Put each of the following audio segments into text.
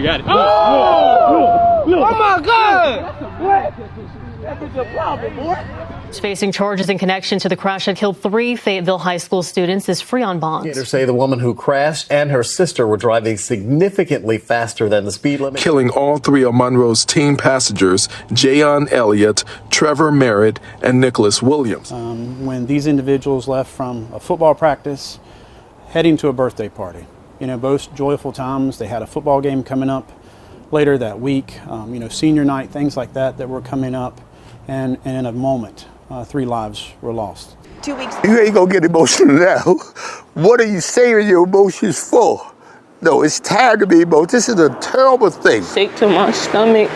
got it. Oh my God! What? That was a problem, boy. Facing charges in connection to the crash that killed 3 Fayetteville high school students is free on bond. Investigators say the woman who crashed and her sister were driving significantly faster than the speed limit, killing all 3 of Monroe's teen passengers, Jaihyon, Elliott, Trevor Merritt, and Nicholas Williams. When these individuals left from a football practice, heading to a birthday party. Both joyful times. They had a football game coming up later that week, senior night, things like that were coming up. And in a moment, 3 lives were lost. 2 weeks. You ain't gonna get emotional now. What are you saving your emotions for? No, it's time to be emotional. This is a terrible thing. Sick to my stomach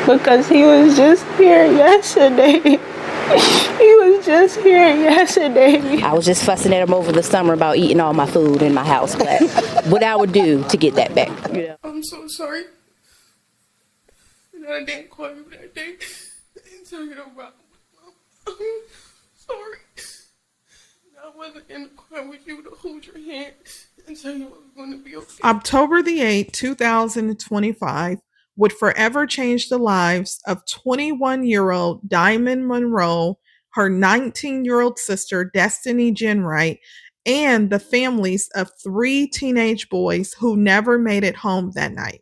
because he was just here yesterday. He was just here yesterday. I was just fussing at him over the summer about eating all my food in my house, but what I would do to get that back. Yeah. I'm so sorry. I didn't call you that day. Tell you about. I'm sorry. I wasn't in the car with you to hold your hand and tell you it was going to be okay. October the 8th, 2025 would forever change the lives of 21-year-old Dymond Monroe, her 19-year-old sister Destini Genwright, and the families of 3 teenage boys who never made it home that night.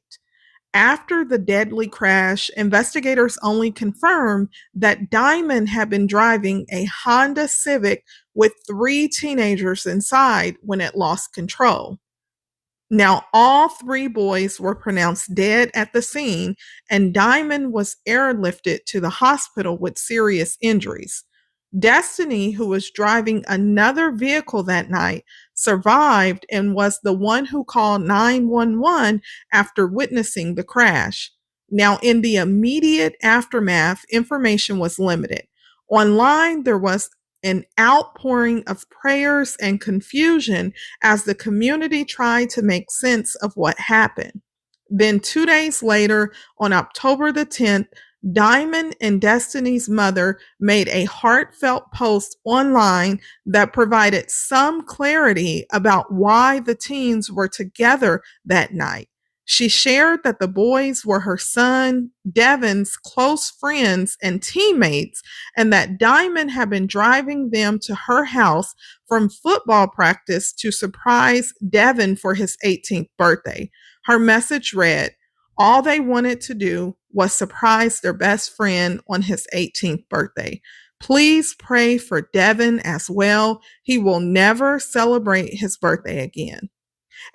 After the deadly crash, investigators only confirmed that Dymond had been driving a Honda Civic with 3 teenagers inside when it lost control. Now, all 3 boys were pronounced dead at the scene, and Dymond was airlifted to the hospital with serious injuries. Destini, who was driving another vehicle that night, survived and was the one who called 911 after witnessing the crash. Now, in the immediate aftermath, information was limited. Online, there was an outpouring of prayers and confusion as the community tried to make sense of what happened. Then 2 days later, on October the 10th, Dymond and Destini's mother made a heartfelt post online that provided some clarity about why the teens were together that night. She shared that the boys were her son Devon's close friends and teammates, and that Dymond had been driving them to her house from football practice to surprise Devon for his 18th birthday. Her message read, all they wanted to do was surprise their best friend on his 18th birthday. Please pray for Devon as well. He will never celebrate his birthday again.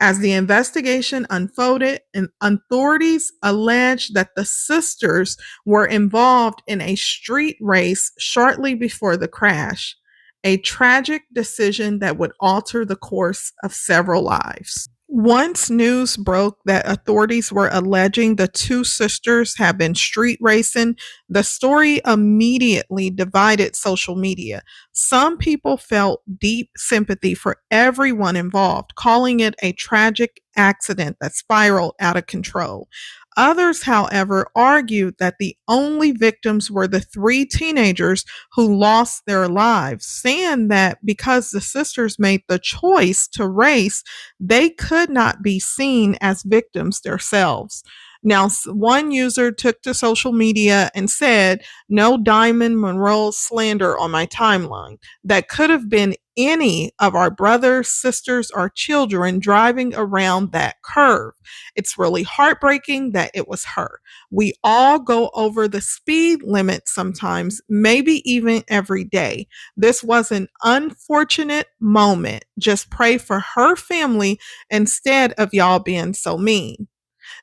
As the investigation unfolded, and authorities alleged that the sisters were involved in a street race shortly before the crash, a tragic decision that would alter the course of several lives. Once news broke that authorities were alleging the 2 sisters had been street racing, the story immediately divided social media. Some people felt deep sympathy for everyone involved, calling it a tragic accident that spiraled out of control. Others, however, argued that the only victims were the 3 teenagers who lost their lives, saying that because the sisters made the choice to race, they could not be seen as victims themselves. Now, one user took to social media and said, no Dymond Monroe slander on my timeline. That could have been any of our brothers, sisters, or children driving around that curve. It's really heartbreaking that it was her. We all go over the speed limit sometimes, maybe even every day. This was an unfortunate moment. Just pray for her family instead of y'all being so mean.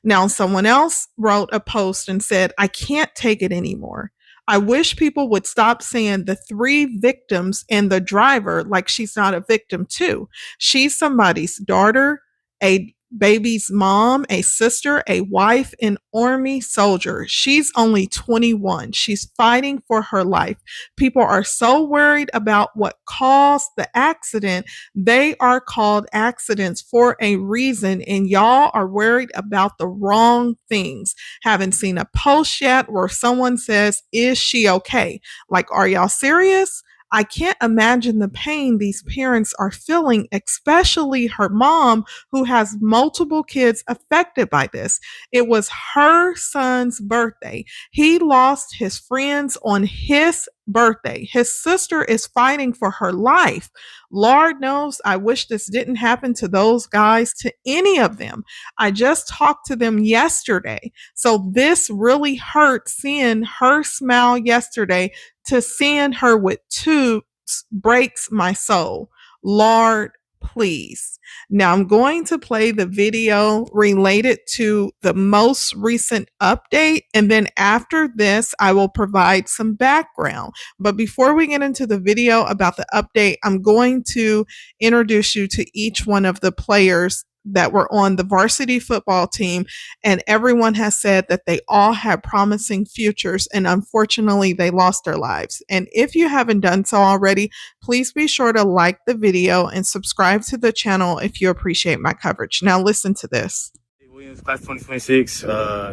Now, someone else wrote a post and said, I can't take it anymore. I wish people would stop saying the 3 victims and the driver like she's not a victim too. She's somebody's daughter, a baby's mom, a sister, a wife, an Army soldier. She's only 21. She's fighting for her life. People are so worried about what caused the accident. They are called accidents for a reason, and y'all are worried about the wrong things. Haven't seen a post yet where someone says, is she okay? Like, are y'all serious? I can't imagine the pain these parents are feeling, especially her mom, who has multiple kids affected by this. It was her son's birthday. He lost his friends on his birthday. His sister is fighting for her life. Lord knows I wish this didn't happen to those guys, to any of them. I just talked to them yesterday. So this really hurt, seeing her smile yesterday. To seeing her with tubes breaks my soul. Lord, please. Now I'm going to play the video related to the most recent update, and then after this, I will provide some background. But before we get into the video about the update, I'm going to introduce you to each one of the players that were on the varsity football team, and everyone has said that they all had promising futures, and unfortunately they lost their lives. And if you haven't done so already, please be sure to like the video and subscribe to the channel if you appreciate my coverage. Now listen to this. Williams, class 2026,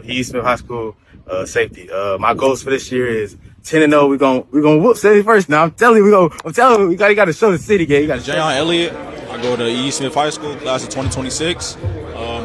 East Middle High School safety. My goals for this year is 10-0. We're gonna whoop 71st. Now I'm telling you, we gotta show the city game. Jaihyon Elliott. I go to East Smith High School, class of 2026.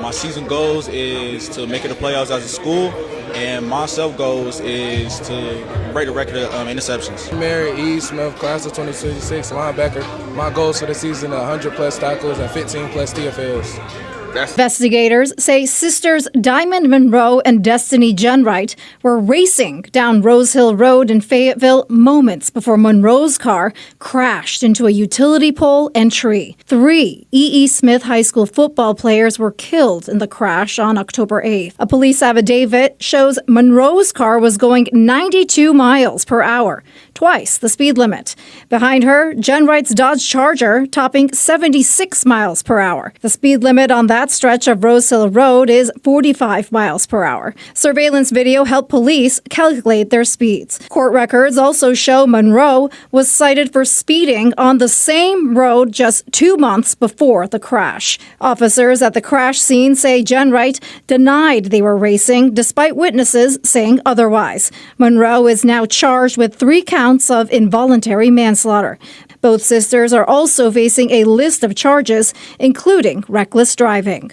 My season goals is to make it to playoffs as a school, and my self goals is to break the record of interceptions. Merritt, East Smith, class of 2026, linebacker. My goals for the season are 100 plus tackles and 15 plus TFLs. Investigators say sisters Dymond Monroe and Destini Genwright were racing down Rose Hill Road in Fayetteville moments before Monroe's car crashed into a utility pole and tree. 3 E.E. Smith High School football players were killed in the crash on October 8th. A police affidavit shows Monroe's car was going 92 miles per hour, twice the speed limit. Behind her, Genwright's Dodge Charger topping 76 miles per hour. The speed limit on that stretch of Rose Hill Road is 45 miles per hour. Surveillance video helped police calculate their speeds. Court records also show Monroe was cited for speeding on the same road just 2 months before the crash. Officers at the crash scene say Genwright denied they were racing, despite witnesses saying otherwise. Monroe is now charged with 3 counts of involuntary manslaughter. Both sisters are also facing a list of charges, including reckless driving.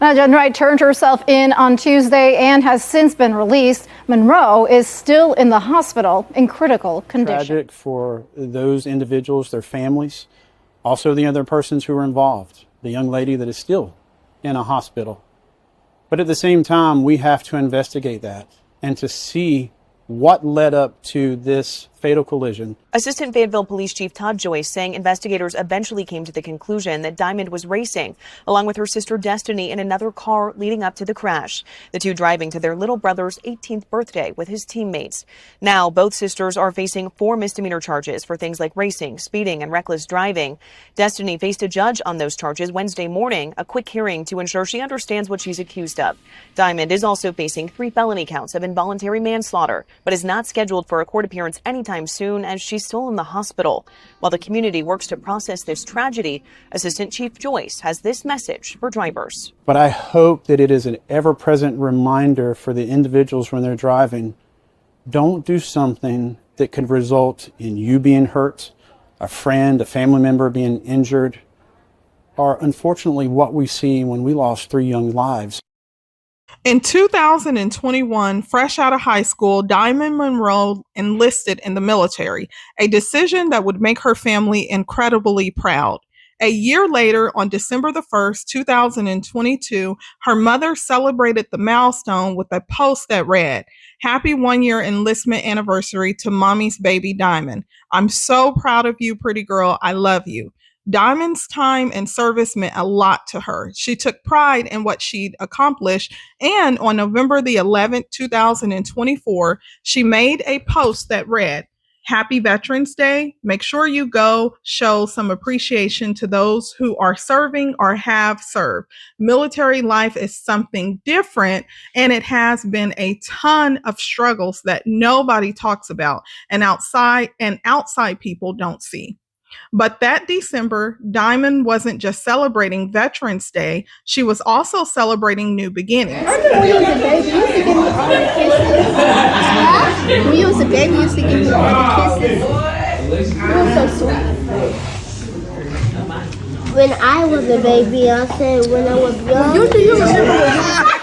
Now, Genwright turned herself in on Tuesday and has since been released. Monroe is still in the hospital in critical condition. Tragic for those individuals, their families, also the other persons who were involved. The young lady that is still in a hospital. But at the same time, we have to investigate that and to see what led up to this fatal collision. Assistant Fayetteville Police Chief Todd Joyce saying investigators eventually came to the conclusion that Dymond was racing along with her sister Destini in another car leading up to the crash, the two driving to their little brother's 18th birthday with his teammates. Now, both sisters are facing 4 misdemeanor charges for things like racing, speeding, and reckless driving. Destini faced a judge on those charges Wednesday morning, a quick hearing to ensure she understands what she's accused of. Dymond is also facing 3 felony counts of involuntary manslaughter, but is not scheduled for a court appearance anytime soon as she's still in the hospital. While the community works to process this tragedy, Assistant Chief Joyce has this message for drivers. But I hope that it is an ever-present reminder for the individuals when they're driving, don't do something that could result in you being hurt, a friend, a family member being injured, or unfortunately what we see when we lost 3 young lives. In 2021, fresh out of high school, Dymond Monroe enlisted in the military, a decision that would make her family incredibly proud. A year later, on December the 1st, 2022, her mother celebrated the milestone with a post that read, "Happy 1-year enlistment anniversary to mommy's baby Dymond. I'm so proud of you, pretty girl. I love you." Dymond's time and service meant a lot to her. She took pride in what she'd accomplished, and on November the 11th, 2024, she made a post that read, "Happy Veterans Day. Make sure you go show some appreciation to those who are serving or have served. Military life is something different, and it has been a ton of struggles that nobody talks about and outside people don't see." But that December, Dymond wasn't just celebrating Veterans Day, she was also celebrating new beginnings. I remember when you was a baby, you used to give me all the kisses. When you was a baby, you used to give me all the kisses. so sweet. When I was a baby, I said when I was young. Do you remember when you were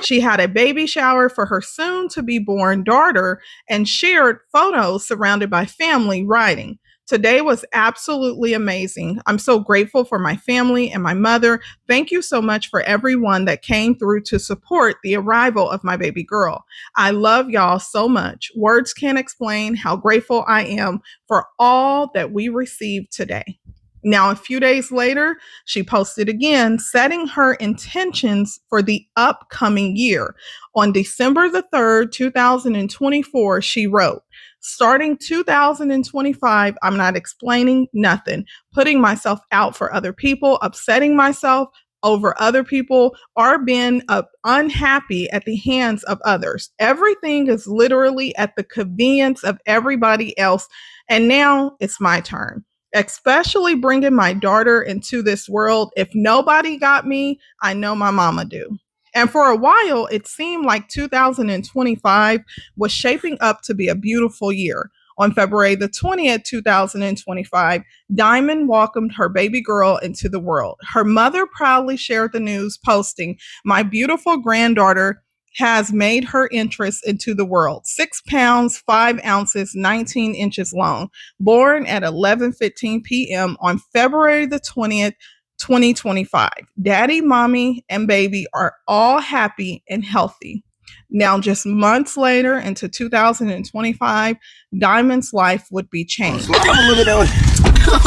She had a baby shower for her soon-to-be-born daughter and shared photos surrounded by family, writing, "Today was absolutely amazing. I'm so grateful for my family and my mother. Thank you so much for everyone that came through to support the arrival of my baby girl. I love y'all so much. Words can't explain how grateful I am for all that we received today." Now, a few days later, she posted again, setting her intentions for the upcoming year. On December the 3rd, 2024, she wrote, "Starting 2025, I'm not explaining nothing, putting myself out for other people, upsetting myself over other people, or being unhappy at the hands of others. Everything is literally at the convenience of everybody else, and now it's my turn. Especially bringing my daughter into this world. If nobody got me, I know my mama do." And for a while, it seemed like 2025 was shaping up to be a beautiful year. On February the 20th, 2025, Dymond welcomed her baby girl into the world. Her mother proudly shared the news, posting, "My beautiful granddaughter has made her entrance into the world. 6 pounds, 5 ounces, 19 inches long. Born at 11:15 p.m. on February the 20th, 2025. Daddy, mommy, and baby are all happy and healthy." Now, just months later into 2025, Dymond's life would be changed. Come a little bit that way.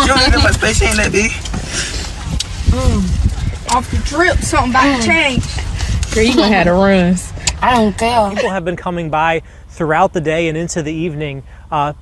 You don't need my space, ain't that big. Off the drip, something about to change. Girl, you gonna have to runs. I don't tell. People have been coming by throughout the day and into the evening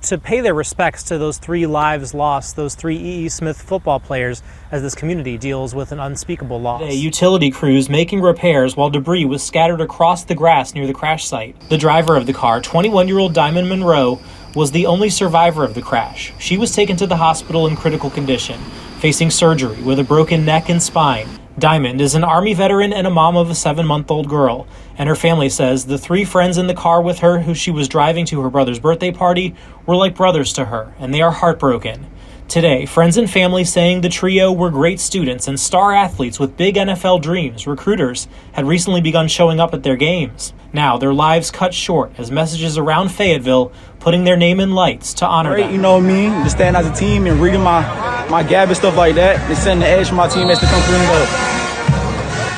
to pay their respects to those 3 lives lost, those 3 E.E. Smith football players, as this community deals with an unspeakable loss. Utility crews making repairs while debris was scattered across the grass near the crash site. The driver of the car, 21-year-old Dymond Monroe, was the only survivor of the crash. She was taken to the hospital in critical condition, facing surgery with a broken neck and spine. Dymond is an Army veteran and a mom of a 7-month-old girl, and her family says the 3 friends in the car with her who she was driving to her brother's birthday party were like brothers to her, and they are heartbroken. Today, friends and family saying the trio were great students and star athletes with big NFL dreams. Recruiters had recently begun showing up at their games. Now, their lives cut short as messages around Fayetteville putting their name in lights to honor them. You know me, to stand as a team and reading my gab and stuff like that, and setting the edge for my teammates to come clean it up.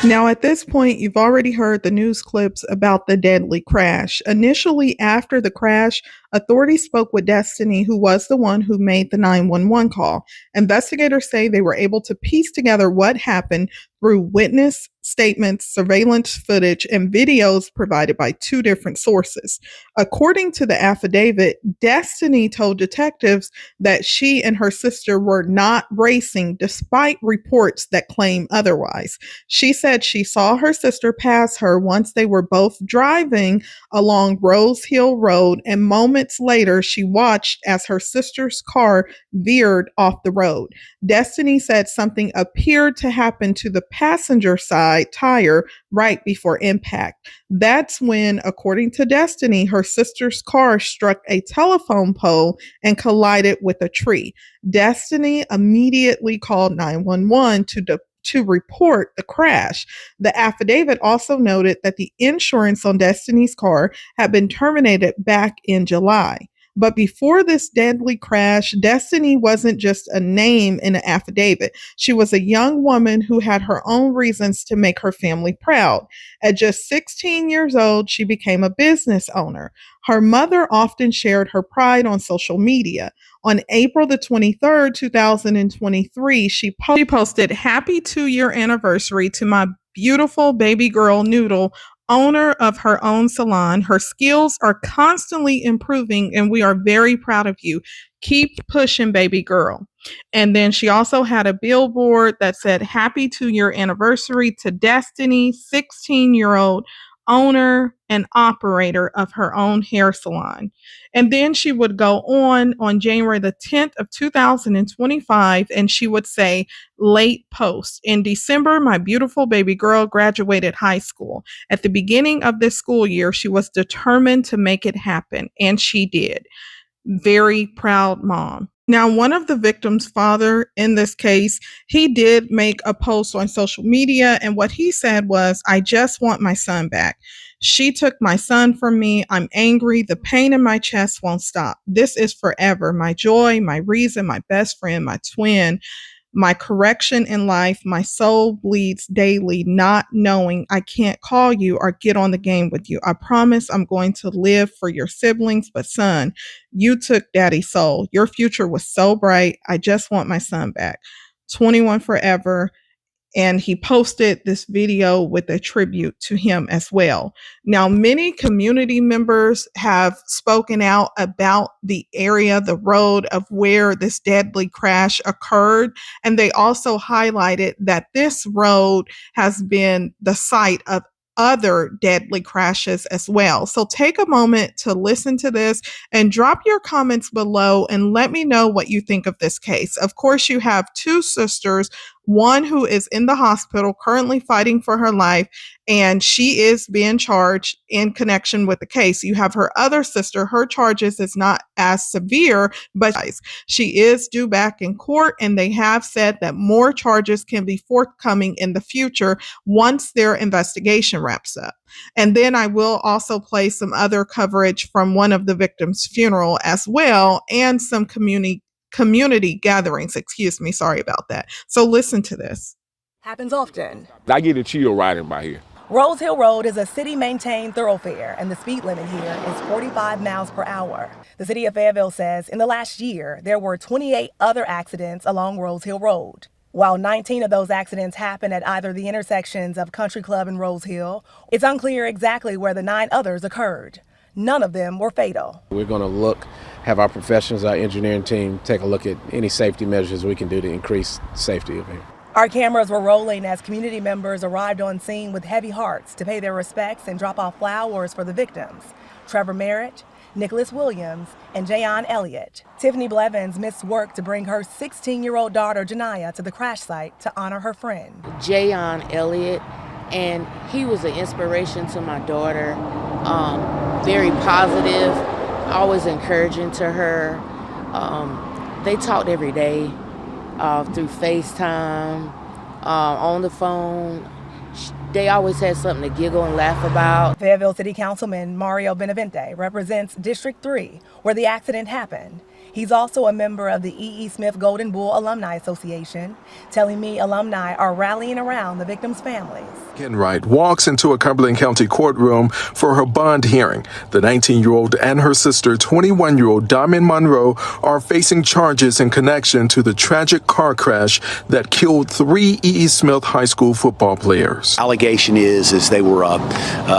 Now, at this point, you've already heard the news clips about the deadly crash. Initially, after the crash, authorities spoke with Destini, who was the one who made the 911 call. Investigators say they were able to piece together what happened through witness statements, surveillance footage, and videos provided by 2 different sources. According to the affidavit, Destini told detectives that she and her sister were not racing despite reports that claim otherwise. She said she saw her sister pass her once they were both driving along Rose Hill Road, and moments later she watched as her sister's car veered off the road. Destini said something appeared to happen to the passenger side tire right before impact. That's when, according to Destini, her sister's car struck a telephone pole and collided with a tree. Destini immediately called 911 to report the crash. The affidavit also noted that the insurance on Destini's car had been terminated back in July. But before this deadly crash, Destini wasn't just a name in an affidavit. She was a young woman who had her own reasons to make her family proud. At just 16 years old, she became a business owner. Her mother often shared her pride on social media. On April the 23rd, 2023, she posted, "Happy 2-year anniversary to my beautiful baby girl Noodle, owner of her own salon. Her skills are constantly improving and we are very proud of you. Keep pushing, baby girl." And then she also had a billboard that said, "Happy 2-year anniversary to Destini, 16-year-old owner and operator of her own hair salon. And then she would go on January the 10th of 2025, and she would say, late post. In December, my beautiful baby girl graduated high school. At the beginning of this school year, she was determined to make it happen, and she did. Very proud mom. Now, one of the victim's father in this case, he did make a post on social media, and what he said was, I just want my son back. She took my son from me. I'm angry. The pain in my chest won't stop. This is forever. My joy, my reason, my best friend, my twin, my correction in life. My soul bleeds daily, not knowing I can't call you or get on the game with you. I promise I'm going to live for your siblings, but son, you took daddy's soul. Your future was so bright. I just want my son back. 21 forever. And he posted this video with a tribute to him as well. Now, many community members have spoken out about the area, the road of where this deadly crash occurred. And they also highlighted that this road has been the site of other deadly crashes as well. So take a moment to listen to this and drop your comments below and let me know what you think of this case. Of course, you have two sisters, one who is in the hospital currently fighting for her life, and she is being charged in connection with the case. You have her other sister, her charges is not as severe, but she is due back in court, and they have said that more charges can be forthcoming in the future once their investigation wraps up. And then I will also play some other coverage from one of the victims' funeral as well, and some community gatherings, sorry about that. So listen to this. Happens often. I get a chill riding by here. Rose Hill Road is a city-maintained thoroughfare, and the speed limit here is 45 miles per hour. The city of Fayetteville says in the last year, there were 28 other accidents along Rose Hill Road. While 19 of those accidents happened at either the intersections of Country Club and Rose Hill, it's unclear exactly where the 9 others occurred. None of them were fatal. We're going to have our professionals, our engineering team, take a look at any safety measures we can do to increase safety of here. Our cameras were rolling as community members arrived on scene with heavy hearts to pay their respects and drop off flowers for the victims. Trevor Merritt, Nicholas Williams, and Jaihyon Elliott. Tiffany Blevins missed work to bring her 16-year-old daughter, Janiyah, to the crash site to honor her friend. Jaihyon Elliott, and he was an inspiration to my daughter. Very positive, always encouraging to her. They talked every day through FaceTime, on the phone. They always had something to giggle and laugh about. Fayetteville City Councilman Mario Benavente represents District 3, where the accident happened. He's also a member of the E.E. Smith Golden Bull Alumni Association, telling me alumni are rallying around the victims' families. Genwright walks into a Cumberland County courtroom for her bond hearing. The 19-year-old and her sister, 21-year-old Dymond Monroe, are facing charges in connection to the tragic car crash that killed 3 E.E. Smith High School football players. Allegation is they were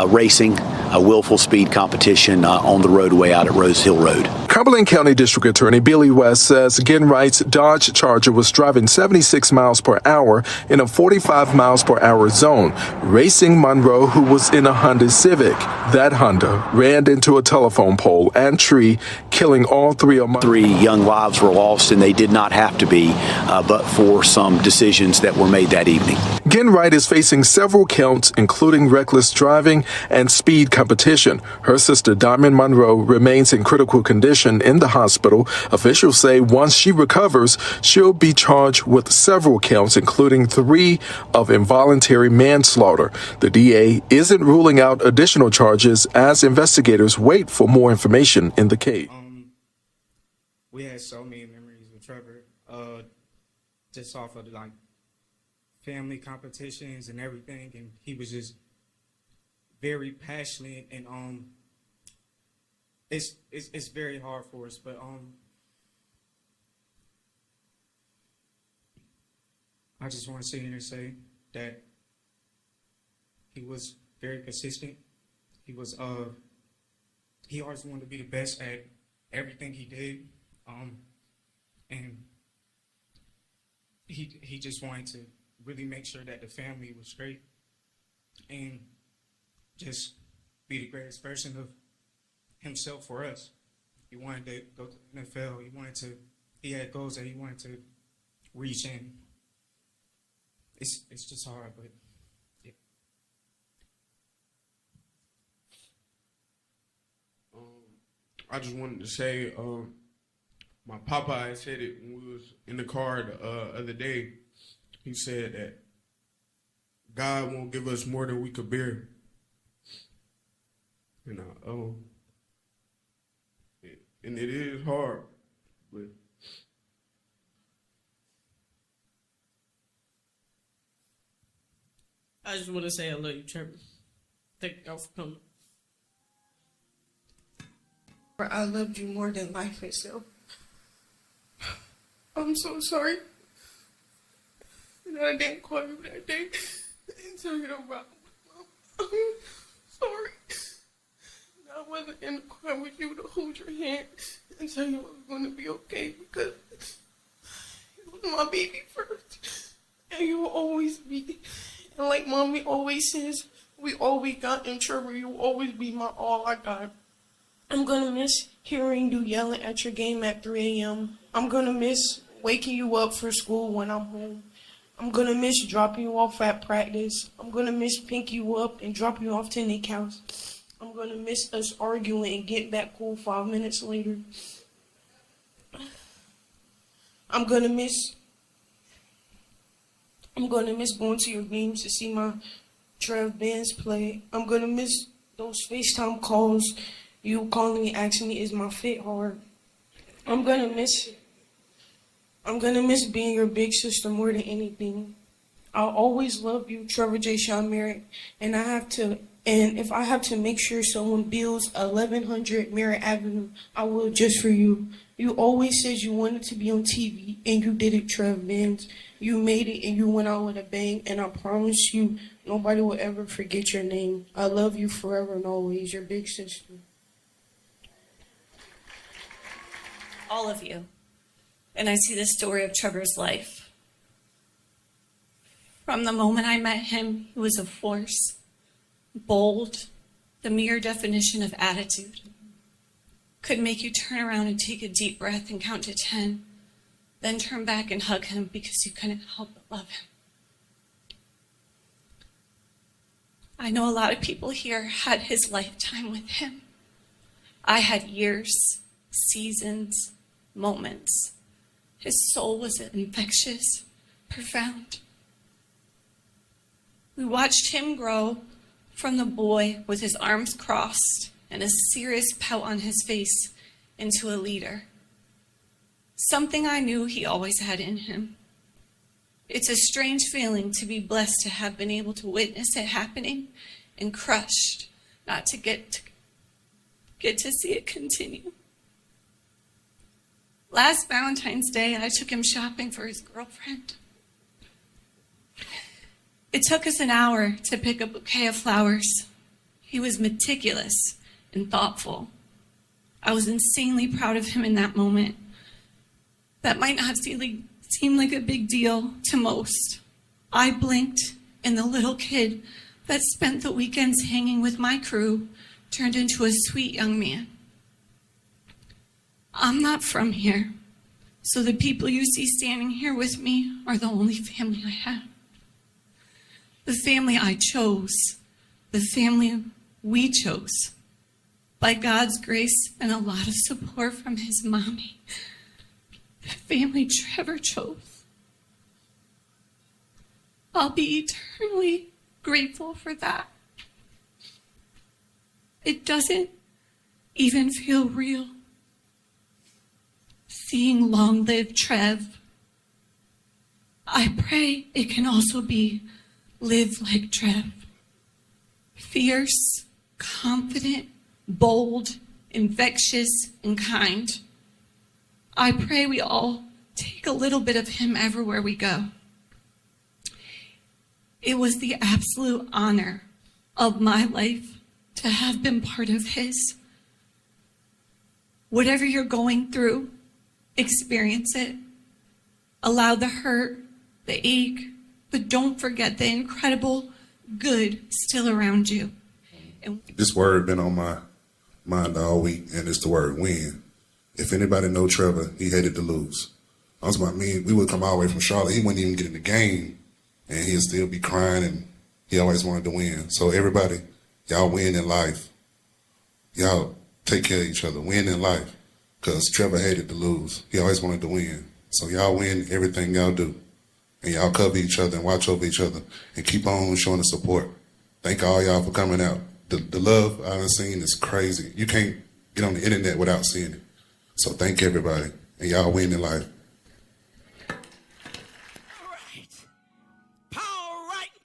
racing a willful speed competition on the roadway out at Rose Hill Road. Cumberland County District Attorney Billy West says Genwright's Dodge Charger was driving 76 miles per hour in a 45 miles per hour zone, racing Monroe, who was in a Honda Civic. That Honda ran into a telephone pole and tree, killing all 3 of them. 3 young lives were lost, and they did not have to be, but for some decisions that were made that evening. Genwright is facing several counts, including reckless driving and speed competition. Her sister, Dymond Monroe, remains in critical condition in the hospital. Officials say once she recovers, she'll be charged with several counts, including 3 of involuntary manslaughter. The DA isn't ruling out additional charges as investigators wait for more information in the case. We had so many memories with Trevor, just off of family competitions and everything, and he was just very passionate, and it's very hard for us, but I just want to sit here and say that he was very consistent. He always wanted to be the best at everything he did, and he just wanted to really make sure that the family was straight, and just be the greatest version of himself for us. He wanted to go to the NFL. He had goals that he wanted to reach in. It's just hard, but yeah. I just wanted to say, my papa had said it when we was in the car the other day. He said that God won't give us more than we could bear. And and it is hard, but I just want to say I love you, Trevor. Thank y'all for coming. I loved you more than life itself. I'm so sorry that I didn't call you that day and tell you about I'm sorry. I wasn't in the car with you to hold your hand and tell you I was going to be okay because you was my baby first. And you will always be. And like Mommy always says, we all we got in Trevor. You will always be my all I got. I'm going to miss hearing you yelling at your game at 3 a.m. I'm going to miss waking you up for school when I'm home. I'm going to miss dropping you off at practice. I'm going to miss picking you up and dropping you off to Nick House. I'm going to miss us arguing and getting back cool 5 minutes later. I'm going to miss going to your games to see my Trev bands play. I'm going to miss those FaceTime calls, you calling me, asking me, is my fit hard? I'm going to miss being your big sister more than anything. I'll always love you, Trevor Jaihyon Merritt, and if I have to make sure someone builds 1100 Merritt Avenue, I will, just for you. You always said you wanted to be on TV, and you did it, Trev Bands. You made it, and you went out with a bang, and I promise you, nobody will ever forget your name. I love you forever and always, your big sister. All of you. And I see the story of Trevor's life. From the moment I met him, he was a force. Bold, the mere definition of attitude. Could make you turn around and take a deep breath and count to 10, then turn back and hug him because you couldn't help but love him. I know a lot of people here had his lifetime with him. I had years, seasons, moments. His soul was infectious, profound. We watched him grow from the boy with his arms crossed and a serious pout on his face into a leader. Something I knew he always had in him. It's a strange feeling to be blessed to have been able to witness it happening and crushed not to get to see it continue. Last Valentine's Day, I took him shopping for his girlfriend. It took us an hour to pick a bouquet of flowers. He was meticulous and thoughtful. I was insanely proud of him in that moment. That might not seem like a big deal to most. I blinked, and the little kid that spent the weekends hanging with my crew turned into a sweet young man. I'm not from here, so the people you see standing here with me are the only family I have. The family I chose, the family we chose. By God's grace and a lot of support from his mommy, the family Trevor chose. I'll be eternally grateful for that. It doesn't even feel real. Seeing long live Trev, I pray it can also be live like Trev. Fierce, confident, bold, infectious, and kind. I pray we all take a little bit of him everywhere we go. It was the absolute honor of my life to have been part of his. Whatever you're going through, experience it. Allow the hurt, the ache, but don't forget the incredible good still around you. And This word been on my mind all week, and it's the word win. If anybody know Trevor, he hated to lose. I was about me. We would come all the way from Charlotte. He wouldn't even get in the game, and he'd still be crying, and he always wanted to win. So everybody, y'all win in life. Y'all take care of each other. Win in life, because Trevor hated to lose. He always wanted to win. So y'all win everything y'all do, and y'all cover each other and watch over each other, and keep on showing the support. Thank all y'all for coming out. The love I've seen is crazy. You can't get on the internet without seeing it. So thank everybody, and y'all win in life.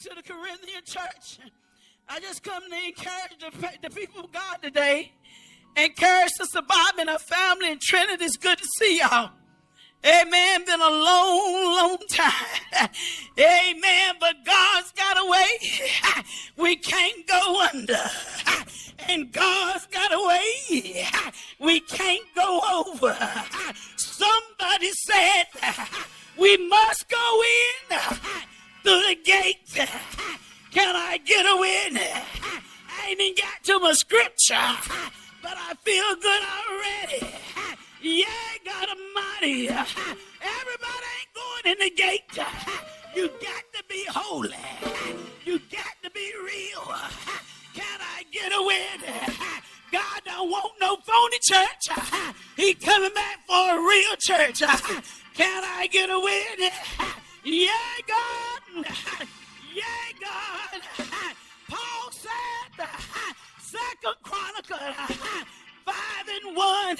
To the Corinthian church. I just come to encourage the people of God today. Encourage Sister Bob and her family and Trinity. It's good to see y'all. Amen. Been a long time. Amen. But God's got a way. We can't go under. And God's got a way. We can't go over. Somebody said we must go in through the gate. Can I get a win? I ain't even got to my scripture, but I feel good already. Yeah, God Almighty. Everybody ain't going in the gate. You got to be holy. You got to be real. Can I get a win? God don't want no phony church. He coming back for a real church. Can I get a win? Yeah, God. Yeah, God. Paul said, 2 Chronicles 5:1,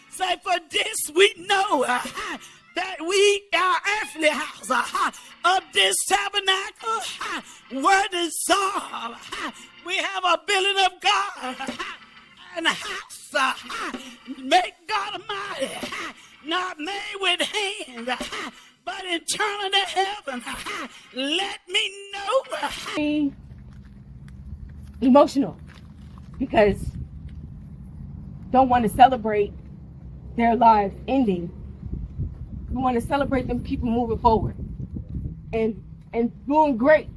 say, for this we know that we are earthly house of this tabernacle were dissolved. We have a building of God and a house make God Almighty, not made with hands, but eternal to heaven. Let me know. Emotional, because don't want to celebrate their lives ending. We want to celebrate them people moving forward and doing great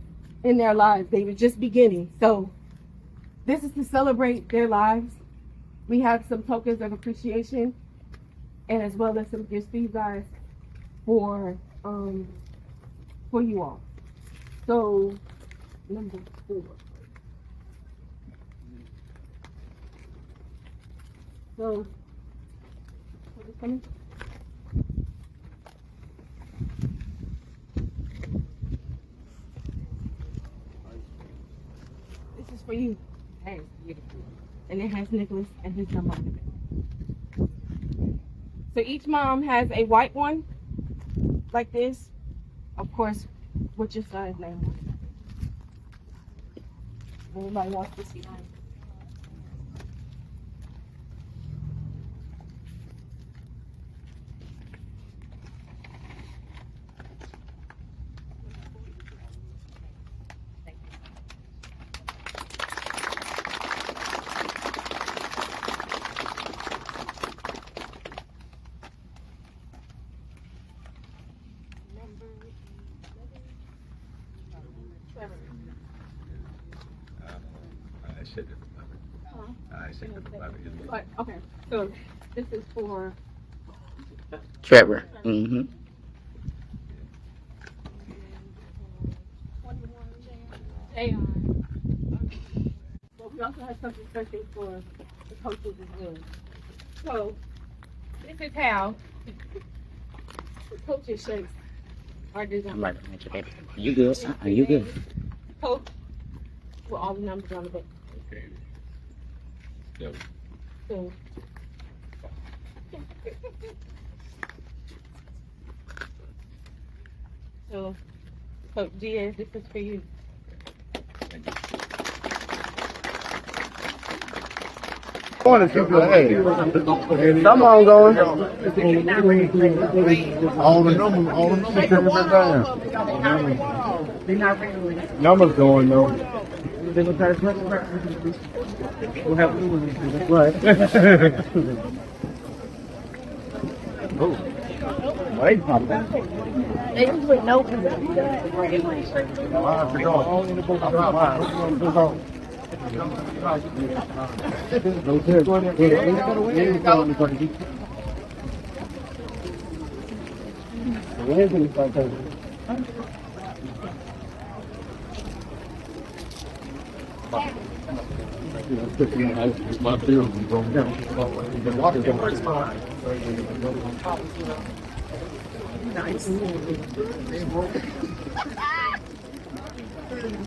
in their lives. They were just beginning. So this is to celebrate their lives. We have some tokens of appreciation, and as well as some gifts for you guys for you all. So number 4. So what is coming? This is for you. Hey, beautiful. And it has Nicholas and his number on it. So each mom has a white one, like this. Of course, what's your son's name on it? Anybody wants to see mine? Okay, so this is for Trevor. Mm-hmm. Jaihyon. But we also have something special for the coaches as well. So this is how the coaches shirts are designed. I'm right behind you, baby. You good? You good? Coach with all the numbers on the back. Okay. Yep. So so Coach Diaz, this is for you. Hey, come on, going. All the numbers coming down. Numbers going though. We'll have right. Oh, wait, They usually know because Nice.